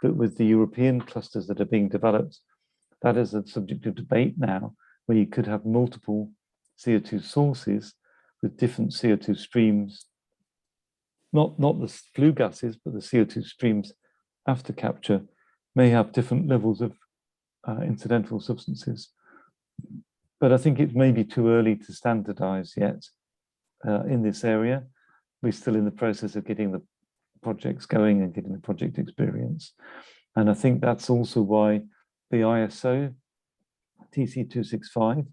but with the European clusters that are being developed, that is a subject of debate now, where you could have multiple CO2 sources with different CO2 streams, not the flue gases, but the CO2 streams after capture may have different levels of incidental substances. But I think it may be too early to standardize yet in this area. We're still in the process of getting the projects going and getting the project experience. And I think that's also why the ISO TC265,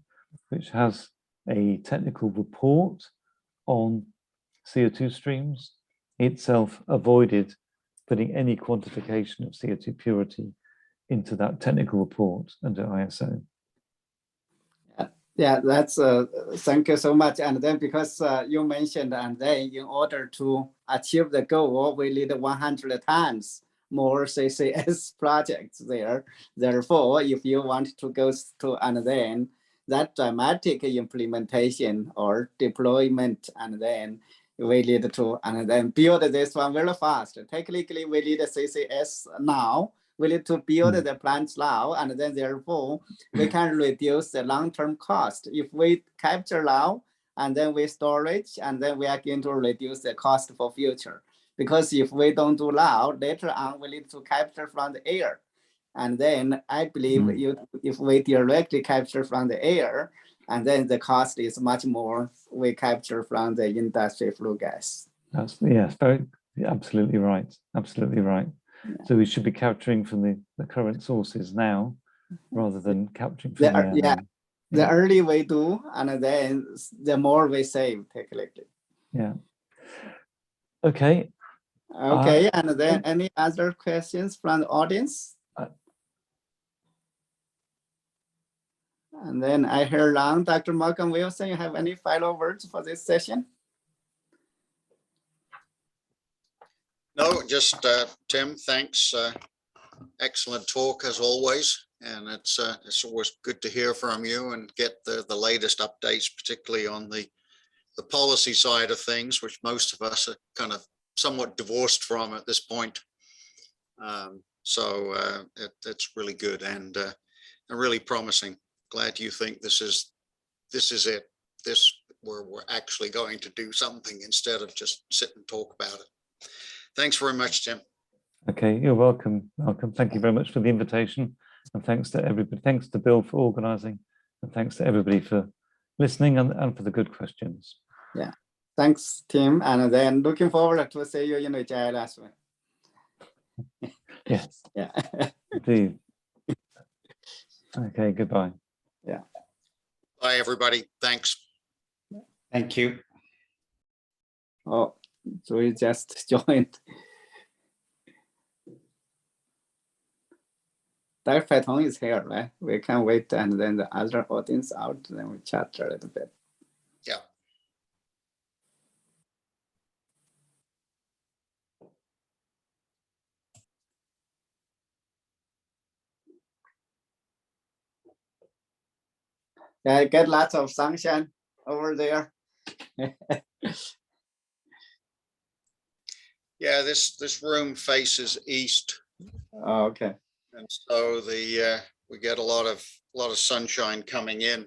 which has a technical report on CO2 streams, itself avoided putting any quantification of CO2 purity into that technical report under ISO. Yeah, that's thank you so much. And then because you mentioned, and then in order to achieve the goal, we need 100 times more CCS projects there. Therefore, if you want to go to, and then that dramatic implementation or deployment, and then we need to, and then build this one very fast. Technically, we need a CCS now. We need to build the plants now, and then therefore we can reduce the long-term cost. If we capture now, and then we storage, and then we are going to reduce the cost for future. Because if we don't do now, later on we need to capture from the air. And then I believe if we directly capture from the air, and then the cost is much more we capture from the industry flue gas. That's, yes, very, absolutely right. Absolutely right. Yeah. So we should be capturing from the current sources now, rather than capturing from the air. Yeah, the early we do, and then the more we save technically. Yeah. Okay. Okay, and then any other questions from the audience? And then I hear long, Dr. Malcolm Wilson, you have any final words for this session? No, just Tim, thanks. Excellent talk as always. And it's always good to hear from you and get the latest updates, particularly on the policy side of things, which most of us are kind of somewhat divorced from at this point. So it's really good and really promising. glad you think this is it. We're actually going to do something instead of just sit and talk about it. Thanks very much, Tim. Okay, you're welcome. Welcome. Thank you very much for the invitation, and thanks to everybody. Thanks to Bill for organising, and thanks to everybody for listening and for the good questions. Yeah, thanks, Tim. And then looking forward to see you in the JL as well. Yes, Yeah. indeed. Okay, goodbye. Yeah. Bye, everybody. Thanks. Thank you. Oh, so we just joined. Dr. Patong is here, right? We can wait and then the other audience out, then we chat a little bit. Yeah. Yeah, I get lots of sunshine over there. Yeah, this room faces east, Oh, okay. and so we get a lot of sunshine coming in.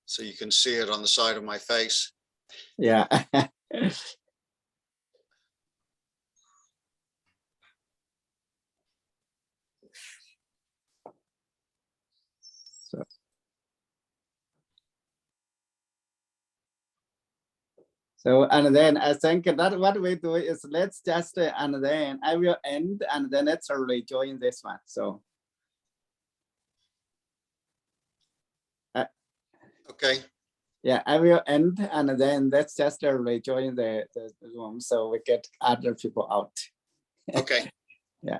So you can see it on the side of my face. Yeah. So, and then I think that what we do is let's just, and then I will end and then let's rejoin this one. So. Okay. Yeah, I will end and then let's just rejoin the room so we get other people out. Okay. Yeah.